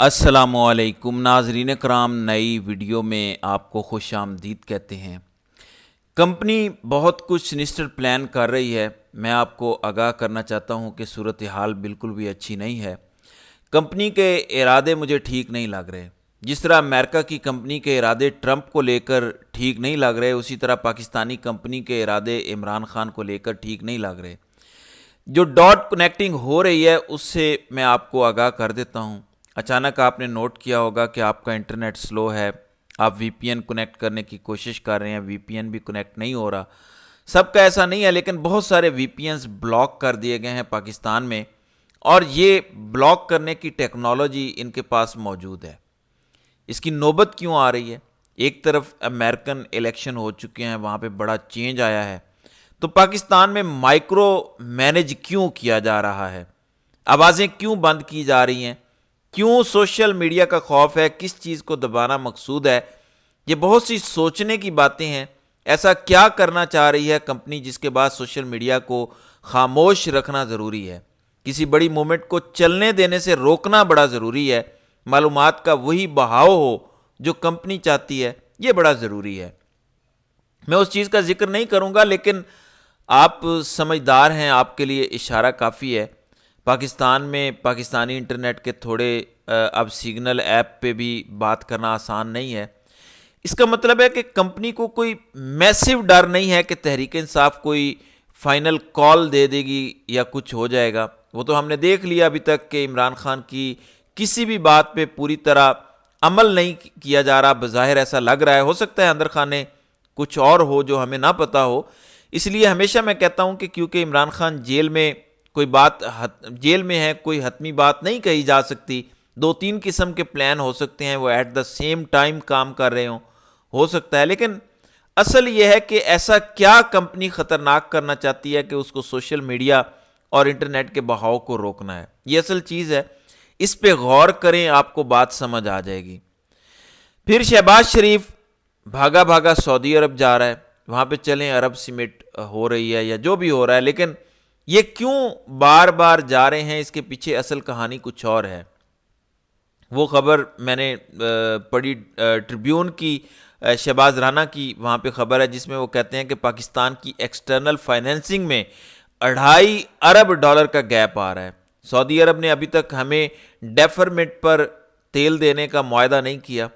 السلام علیکم ناظرین کرام، نئی ویڈیو میں آپ کو خوش آمدید کہتے ہیں۔ کمپنی بہت کچھ سنسٹر پلان کر رہی ہے۔ میں آپ کو آگاہ کرنا چاہتا ہوں کہ صورتحال بالکل بھی اچھی نہیں ہے۔ کمپنی کے ارادے مجھے ٹھیک نہیں لگ رہے۔ جس طرح امریکہ کی کمپنی کے ارادے ٹرمپ کو لے کر ٹھیک نہیں لگ رہے، اسی طرح پاکستانی کمپنی کے ارادے عمران خان کو لے کر ٹھیک نہیں لگ رہے۔ جو ڈاٹ کنیکٹنگ ہو رہی ہے اس سے میں آپ کو آگاہ کر دیتا ہوں۔ اچانک آپ نے نوٹ کیا ہوگا کہ آپ کا انٹرنیٹ سلو ہے، آپ وی پی این کنیکٹ کرنے کی کوشش کر رہے ہیں، وی پی این بھی کنیکٹ نہیں ہو رہا۔ سب کا ایسا نہیں ہے، لیکن بہت سارے وی پی اینز بلاک کر دیے گئے ہیں پاکستان میں، اور یہ بلاک کرنے کی ٹیکنالوجی ان کے پاس موجود ہے۔ اس کی نوبت کیوں آ رہی ہے؟ ایک طرف امریکن الیکشن ہو چکے ہیں، وہاں پہ بڑا چینج آیا ہے، تو پاکستان میں مائکرو مینج کیوں کیا جا رہا ہے؟ آوازیں کیوں بند کی جا رہی ہیں؟ کیوں سوشل میڈیا کا خوف ہے؟ کس چیز کو دبانا مقصود ہے؟ یہ بہت سی سوچنے کی باتیں ہیں۔ ایسا کیا کرنا چاہ رہی ہے کمپنی جس کے بعد سوشل میڈیا کو خاموش رکھنا ضروری ہے؟ کسی بڑی موومنٹ کو چلنے دینے سے روکنا بڑا ضروری ہے۔ معلومات کا وہی بہاؤ ہو جو کمپنی چاہتی ہے، یہ بڑا ضروری ہے۔ میں اس چیز کا ذکر نہیں کروں گا، لیکن آپ سمجھدار ہیں، آپ کے لیے اشارہ کافی ہے۔ پاکستان میں پاکستانی انٹرنیٹ کے تھوڑے اب سگنل ایپ پہ بھی بات کرنا آسان نہیں ہے۔ اس کا مطلب ہے کہ کمپنی کو کوئی میسیو ڈر نہیں ہے کہ تحریک انصاف کوئی فائنل کال دے دے گی یا کچھ ہو جائے گا۔ وہ تو ہم نے دیکھ لیا ابھی تک کہ عمران خان کی کسی بھی بات پہ پوری طرح عمل نہیں کیا جا رہا۔ بظاہر ایسا لگ رہا ہے، ہو سکتا ہے اندر خانے کچھ اور ہو جو ہمیں نہ پتہ ہو۔ اس لیے ہمیشہ میں کہتا ہوں کہ کیونکہ عمران خان جیل میں ہے، کوئی حتمی بات نہیں کہی جا سکتی۔ دو تین قسم کے پلان ہو سکتے ہیں، وہ ایٹ دا سیم ٹائم کام کر رہے ہو سکتا ہے، لیکن اصل یہ ہے کہ ایسا کیا کمپنی خطرناک کرنا چاہتی ہے کہ اس کو سوشل میڈیا اور انٹرنیٹ کے بہاؤ کو روکنا ہے۔ یہ اصل چیز ہے، اس پہ غور کریں، آپ کو بات سمجھ آ جائے گی۔ پھر شہباز شریف بھاگا بھاگا سعودی عرب جا رہا ہے، وہاں پہ چلیں عرب سمٹ ہو رہی ہے یا جو بھی ہو رہا ہے، لیکن یہ کیوں بار بار جا رہے ہیں؟ اس کے پیچھے اصل کہانی کچھ اور ہے۔ وہ خبر میں نے پڑھی ٹریبیون کی، شہباز رانا کی وہاں پہ خبر ہے، جس میں وہ کہتے ہیں کہ پاکستان کی ایکسٹرنل فائنینسنگ میں $2.5 ارب کا گیپ آ رہا ہے۔ سعودی عرب نے ابھی تک ہمیں ڈیفرمنٹ پر تیل دینے کا معاہدہ نہیں کیا،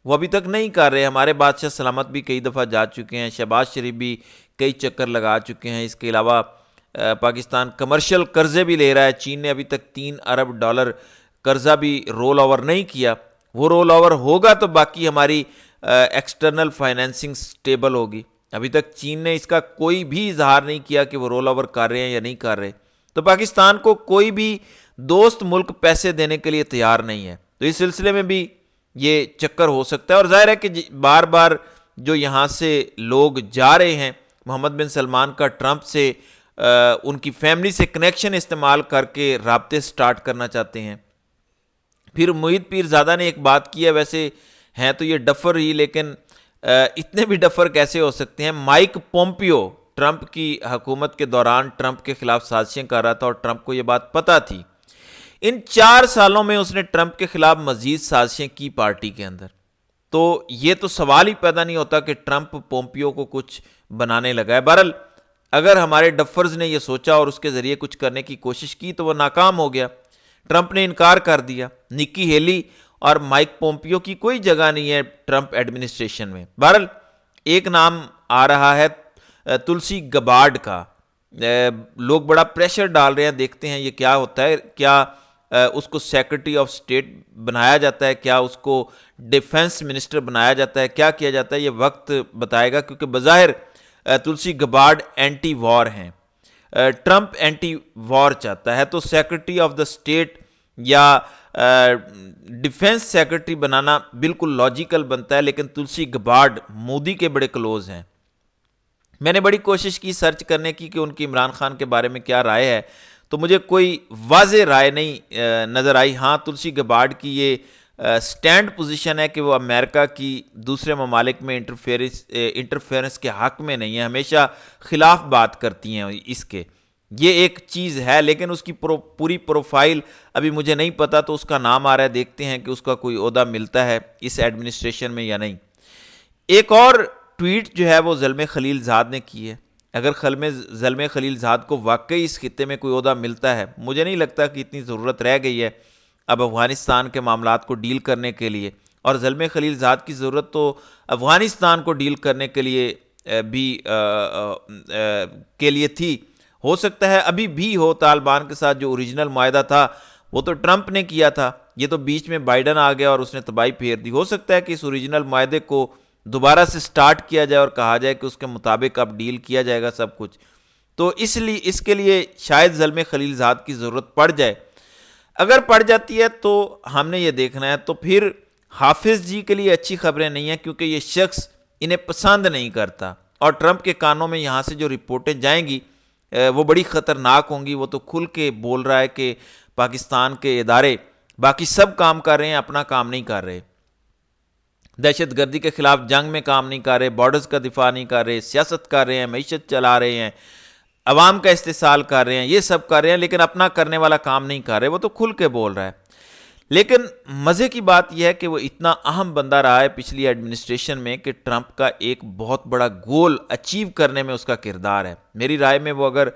وہ ابھی تک نہیں کر رہے۔ ہمارے بادشاہ سلامت بھی کئی دفعہ جا چکے ہیں، شہباز شریف بھی کئی چکر لگا چکے ہیں۔ اس کے علاوہ پاکستان کمرشل قرضے بھی لے رہا ہے۔ چین نے ابھی تک $3 ارب قرضہ بھی رول اوور نہیں کیا۔ وہ رول اوور ہوگا تو باقی ہماری ایکسٹرنل فائنینسنگ سٹیبل ہوگی۔ ابھی تک چین نے اس کا کوئی بھی اظہار نہیں کیا کہ وہ رول اوور کر رہے ہیں یا نہیں کر رہے، تو پاکستان کو کوئی بھی دوست ملک پیسے دینے کے لیے تیار نہیں ہے۔ تو اس سلسلے میں بھی یہ چکر ہو سکتا ہے، اور ظاہر ہے کہ بار بار جو یہاں سے لوگ جا رہے ہیں، محمد بن سلمان کا ٹرمپ سے ان کی فیملی سے کنیکشن استعمال کر کے رابطے سٹارٹ کرنا چاہتے ہیں۔ پھر محیط پیرزادہ نے ایک بات کی ہے، ویسے ہیں تو یہ ڈفر ہی، لیکن اتنے بھی ڈفر کیسے ہو سکتے ہیں؟ مائک پومپیو ٹرمپ کی حکومت کے دوران ٹرمپ کے خلاف سازشیں کر رہا تھا، اور ٹرمپ کو یہ بات پتہ تھی۔ ان 4 سالوں میں اس نے ٹرمپ کے خلاف مزید سازشیں کی پارٹی کے اندر، تو یہ تو سوال ہی پیدا نہیں ہوتا کہ ٹرمپ پومپیو کو کچھ بنانے لگا ہے۔ بہرحال اگر ہمارے ڈفرز نے یہ سوچا اور اس کے ذریعے کچھ کرنے کی کوشش کی تو وہ ناکام ہو گیا۔ ٹرمپ نے انکار کر دیا۔ نکی ہیلی اور مائک پومپیو کی کوئی جگہ نہیں ہے ٹرمپ ایڈمنسٹریشن میں۔ بہرحال ایک نام آ رہا ہے تلسی گبارڈ کا۔ لوگ بڑا پریشر ڈال رہے ہیں، دیکھتے ہیں یہ کیا ہوتا ہے۔ کیا اس کو سیکرٹری آف اسٹیٹ بنایا جاتا ہے؟ کیا اس کو ڈیفنس منسٹر بنایا جاتا ہے؟ کیا کیا جاتا ہے؟ یہ وقت بتائے گا، کیونکہ بظاہر تلسی گبارڈ اینٹی وار ہیں، ٹرمپ اینٹی وار چاہتا ہے، تو سیکرٹری آف دا اسٹیٹ یا ڈیفنس سیکرٹری بنانا بالکل لاجیکل بنتا ہے، لیکن تلسی گبارڈ مودی کے بڑے کلوز ہیں۔ میں نے بڑی کوشش کی سرچ کرنے کی کہ ان کی عمران خان کے بارے میں کیا رائے ہے، تو مجھے کوئی واضح رائے نہیں نظر آئی۔ ہاں، تلسی گبارڈ کی یہ سٹینڈ پوزیشن ہے کہ وہ امریکہ کی دوسرے ممالک میں انٹرفیئرنس کے حق میں نہیں ہے، ہمیشہ خلاف بات کرتی ہیں اس کے۔ یہ ایک چیز ہے، لیکن اس کی پوری پروفائل ابھی مجھے نہیں پتا، تو اس کا نام آ رہا ہے، دیکھتے ہیں کہ اس کا کوئی عہدہ ملتا ہے اس ایڈمنسٹریشن میں یا نہیں۔ ایک اور ٹویٹ جو ہے وہ زلمے خلیل زاد نے کی ہے۔ اگر زلمے خلیل زاد کو واقعی اس خطے میں کوئی عہدہ ملتا ہے، مجھے نہیں لگتا کہ اتنی ضرورت رہ گئی ہے اب افغانستان کے معاملات کو ڈیل کرنے کے لیے، اور زلمے خلیل زاد کی ضرورت تو افغانستان کو ڈیل کرنے کے لیے کے لیے تھی۔ ہو سکتا ہے ابھی بھی ہو، طالبان کے ساتھ جو اوریجنل معاہدہ تھا وہ تو ٹرمپ نے کیا تھا، یہ تو بیچ میں بائیڈن آ گیا اور اس نے تباہی پھیر دی۔ ہو سکتا ہے کہ اس اوریجنل معاہدے کو دوبارہ سے سٹارٹ کیا جائے اور کہا جائے کہ اس کے مطابق اب ڈیل کیا جائے گا سب کچھ، تو اس کے لیے شاید زلمے خلیل زاد کی ضرورت پڑ جائے۔ اگر پڑ جاتی ہے تو ہم نے یہ دیکھنا ہے، تو پھر حافظ جی کے لیے اچھی خبریں نہیں ہیں، کیونکہ یہ شخص انہیں پسند نہیں کرتا، اور ٹرمپ کے کانوں میں یہاں سے جو رپورٹیں جائیں گی وہ بڑی خطرناک ہوں گی۔ وہ تو کھل کے بول رہا ہے کہ پاکستان کے ادارے باقی سب کام کر رہے ہیں، اپنا کام نہیں کر رہے، دہشت گردی کے خلاف جنگ میں کام نہیں کر رہے، بارڈرز کا دفاع نہیں کر رہے، سیاست کر رہے ہیں، معیشت چلا رہے ہیں، عوام کا استحصال کر رہے ہیں، یہ سب کر رہے ہیں، لیکن اپنا کرنے والا کام نہیں کر رہے۔ وہ تو کھل کے بول رہا ہے۔ لیکن مزے کی بات یہ ہے کہ وہ اتنا اہم بندہ رہا ہے پچھلی ایڈمنسٹریشن میں کہ ٹرمپ کا ایک بہت بڑا گول اچیو کرنے میں اس کا کردار ہے۔ میری رائے میں وہ اگر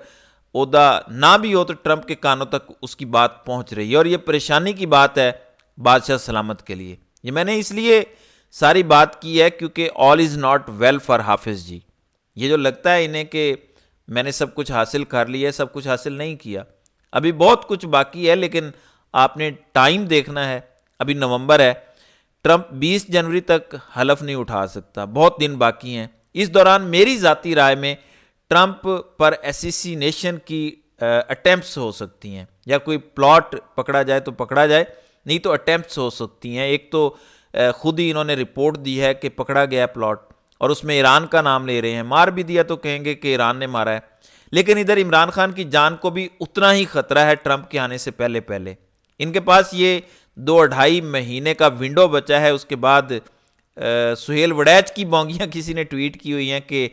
عہدہ نہ بھی ہو تو ٹرمپ کے کانوں تک اس کی بات پہنچ رہی ہے، اور یہ پریشانی کی بات ہے بادشاہ سلامت کے لیے۔ یہ میں نے اس لیے ساری بات کی ہے کیونکہ آل از ناٹ ویل فار حافظ جی۔ یہ جو لگتا ہے انہیں کہ میں نے سب کچھ حاصل کر لیا ہے، سب کچھ حاصل نہیں کیا، ابھی بہت کچھ باقی ہے، لیکن آپ نے ٹائم دیکھنا ہے۔ ابھی نومبر ہے، ٹرمپ 20 جنوری تک حلف نہیں اٹھا سکتا، بہت دن باقی ہیں۔ اس دوران میری ذاتی رائے میں ٹرمپ پر اسیسینیشن کی اٹیمپٹس ہو سکتی ہیں، یا کوئی پلاٹ پکڑا جائے تو پکڑا جائے، نہیں تو اٹیمپٹس ہو سکتی ہیں۔ ایک تو خود ہی انہوں نے رپورٹ دی ہے کہ پکڑا گیا پلاٹ، اور اس میں ایران کا نام لے رہے ہیں، مار بھی دیا تو کہیں گے کہ ایران نے مارا ہے، لیکن ادھر عمران خان کی جان کو بھی اتنا ہی خطرہ ہے ٹرمپ کے آنے سے پہلے۔ ان کے پاس یہ 2-2.5 مہینے کا ونڈو بچا ہے۔ اس کے بعد سہیل وڑیچ کی بونگیاں کسی نے ٹویٹ کی ہوئی ہیں کہ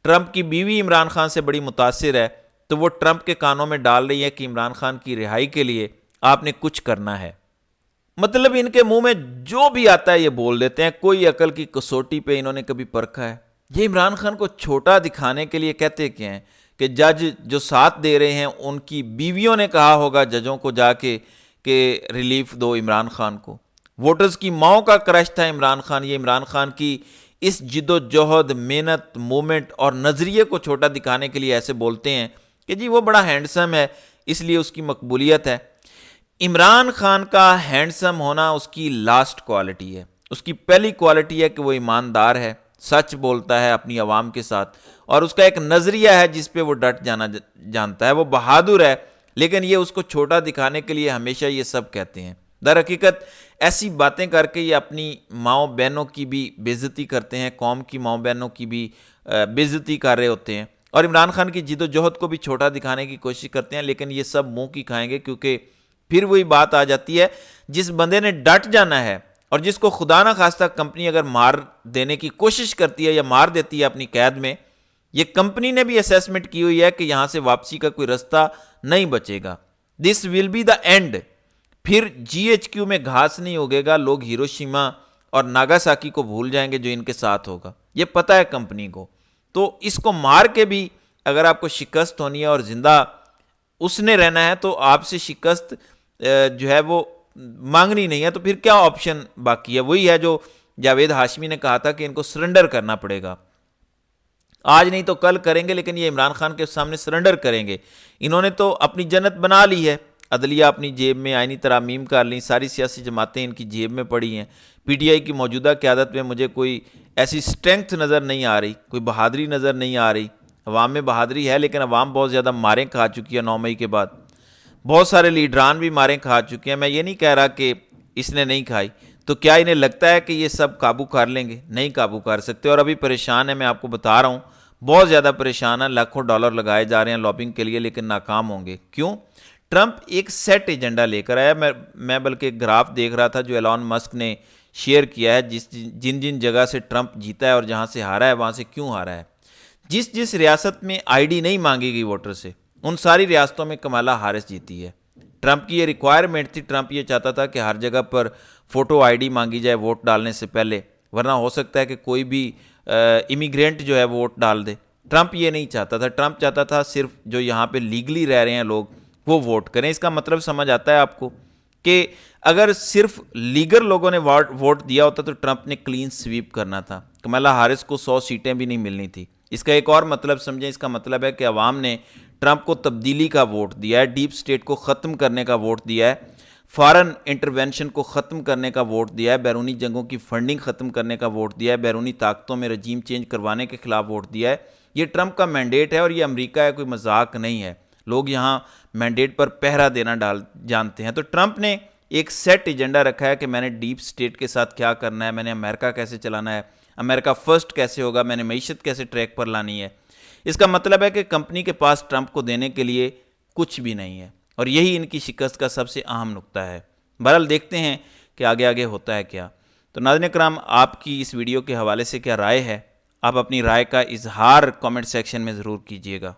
ٹرمپ کی بیوی عمران خان سے بڑی متاثر ہے، تو وہ ٹرمپ کے کانوں میں ڈال رہی ہے کہ عمران خان کی رہائی کے لیے آپ نے کچھ کرنا ہے۔ مطلب ان کے منہ میں جو بھی آتا ہے یہ بول دیتے ہیں، کوئی عقل کی کسوٹی پہ انہوں نے کبھی پرکھا ہے؟ یہ عمران خان کو چھوٹا دکھانے کے لیے کہتے کیا ہیں کہ جج جو ساتھ دے رہے ہیں ان کی بیویوں نے کہا ہوگا ججوں کو جا کے کہ ریلیف دو عمران خان کو۔ ووٹرز کی ماؤں کا کرش تھا عمران خان۔ یہ عمران خان کی اس جد و جہد، محنت، مومنٹ اور نظریے کو چھوٹا دکھانے کے لیے ایسے بولتے ہیں کہ جی وہ بڑا ہینڈسم ہے اس لیے اس کی مقبولیت ہے۔ عمران خان کا ہینڈسم ہونا اس کی لاسٹ کوالٹی ہے۔ اس کی پہلی کوالٹی ہے کہ وہ ایماندار ہے، سچ بولتا ہے اپنی عوام کے ساتھ، اور اس کا ایک نظریہ ہے جس پہ وہ ڈٹ جانا جانتا ہے۔ وہ بہادر ہے، لیکن یہ اس کو چھوٹا دکھانے کے لیے ہمیشہ یہ سب کہتے ہیں۔ در حقیقت ایسی باتیں کر کے یہ اپنی ماؤں بہنوں کی بھی بے عزتی کرتے ہیں، قوم کی ماؤں بہنوں کی بھی بے عزتی کر رہے ہوتے ہیں، اور عمران خان کی جد و جہد کو بھی چھوٹا دکھانے کی کوشش کرتے ہیں، لیکن یہ سب منہ کی کھائیں گے، کیونکہ پھر وہی بات آ جاتی ہے، جس بندے نے ڈٹ جانا ہے اور جس کو خدا نہ خواستہ کمپنی اگر مار دینے کی کوشش کرتی ہے یا مار دیتی ہے اپنی قید میں، یہ کمپنی نے بھی اسیسمنٹ کی ہوئی ہے کہ یہاں سے واپسی کا کوئی رستہ نہیں بچے گا۔ دس ول بی دا اینڈ۔ پھر جی ایچ کیو میں گھاس نہیں اگے گا، لوگ ہیروشیما اور ناگاساکی کو بھول جائیں گے جو ان کے ساتھ ہوگا، یہ پتہ ہے کمپنی کو۔ تو اس کو مار کے بھی اگر آپ کو شکست ہونی ہے اور زندہ اس نے رہنا ہے تو آپ سے شکست جو ہے وہ مانگنی نہیں ہے، تو پھر کیا آپشن باقی ہے؟ وہی ہے جو جاوید ہاشمی نے کہا تھا کہ ان کو سرنڈر کرنا پڑے گا، آج نہیں تو کل کریں گے، لیکن یہ عمران خان کے سامنے سرنڈر کریں گے۔ انہوں نے تو اپنی جنت بنا لی ہے، عدلیہ اپنی جیب میں، آئینی ترامیم کر لیں، ساری سیاسی جماعتیں ان کی جیب میں پڑی ہیں۔ پی ٹی آئی کی موجودہ قیادت میں مجھے کوئی ایسی سٹرینگتھ نظر نہیں آ رہی، کوئی بہادری نظر نہیں آ رہی۔ عوام میں بہادری ہے، لیکن عوام بہت زیادہ ماریں کھا چکی ہے 9 مئی کے بعد، بہت سارے لیڈران بھی ماریں کھا چکے ہیں۔ میں یہ نہیں کہہ رہا کہ اس نے نہیں کھائی، تو کیا انہیں لگتا ہے کہ یہ سب قابو کر لیں گے؟ نہیں قابو کر سکتے، اور ابھی پریشان ہے، میں آپ کو بتا رہا ہوں بہت زیادہ پریشان ہے، لاکھوں ڈالر لگائے جا رہے ہیں لابنگ کے لیے، لیکن ناکام ہوں گے۔ کیوں؟ ٹرمپ ایک سیٹ ایجنڈا لے کر آیا۔ میں بلکہ گراف دیکھ رہا تھا جو ایلون مسک نے شیئر کیا ہے، جن جگہ سے ٹرمپ جیتا ہے اور جہاں سے ہارا ہے وہاں سے کیوں ہارا ہے۔ جس ریاست میں آئی ڈی نہیں مانگی گئی ووٹر سے، ان ساری ریاستوں میں کمالا ہارس جیتی ہے۔ ٹرمپ کی یہ ریکوائرمنٹ تھی، ٹرمپ یہ چاہتا تھا کہ ہر جگہ پر فوٹو آئی ڈی مانگی جائے ووٹ ڈالنے سے پہلے، ورنہ ہو سکتا ہے کہ کوئی بھی امیگرینٹ جو ہے ووٹ ڈال دے۔ ٹرمپ یہ نہیں چاہتا تھا، ٹرمپ چاہتا تھا صرف جو یہاں پہ لیگلی رہ رہے ہیں لوگ وہ ووٹ کریں۔ اس کا مطلب سمجھ آتا ہے آپ کو کہ اگر صرف لیگر لوگوں نے ووٹ دیا ہوتا تو ٹرمپ نے کلین سویپ کرنا تھا، کمالا ہارس کو 100 سیٹیں بھی نہیں ملنی تھی۔ اس کا ایک اور مطلب سمجھیں، اس کا مطلب ہے کہ عوام نے ٹرمپ کو تبدیلی کا ووٹ دیا ہے، ڈیپ سٹیٹ کو ختم کرنے کا ووٹ دیا ہے، فارن انٹرونشن کو ختم کرنے کا ووٹ دیا ہے، بیرونی جنگوں کی فنڈنگ ختم کرنے کا ووٹ دیا ہے، بیرونی طاقتوں میں رجیم چینج کروانے کے خلاف ووٹ دیا ہے۔ یہ ٹرمپ کا مینڈیٹ ہے اور یہ امریکہ ہے، کوئی مذاق نہیں ہے۔ لوگ یہاں مینڈیٹ پر پہرا دینا جانتے ہیں۔ تو ٹرمپ نے ایک سیٹ ایجنڈا رکھا ہے کہ میں نے ڈیپ سٹیٹ کے ساتھ کیا کرنا ہے، میں نے امریکہ کیسے چلانا ہے، امریکہ فرسٹ کیسے ہوگا، میں نے معیشت کیسے ٹریک پر لانی ہے۔ اس کا مطلب ہے کہ کمپنی کے پاس ٹرمپ کو دینے کے لیے کچھ بھی نہیں ہے، اور یہی ان کی شکست کا سب سے اہم نقطہ ہے۔ بہرحال دیکھتے ہیں کہ آگے ہوتا ہے کیا۔ تو ناظرین کرام، آپ کی اس ویڈیو کے حوالے سے کیا رائے ہے؟ آپ اپنی رائے کا اظہار کامنٹ سیکشن میں ضرور کیجیے گا۔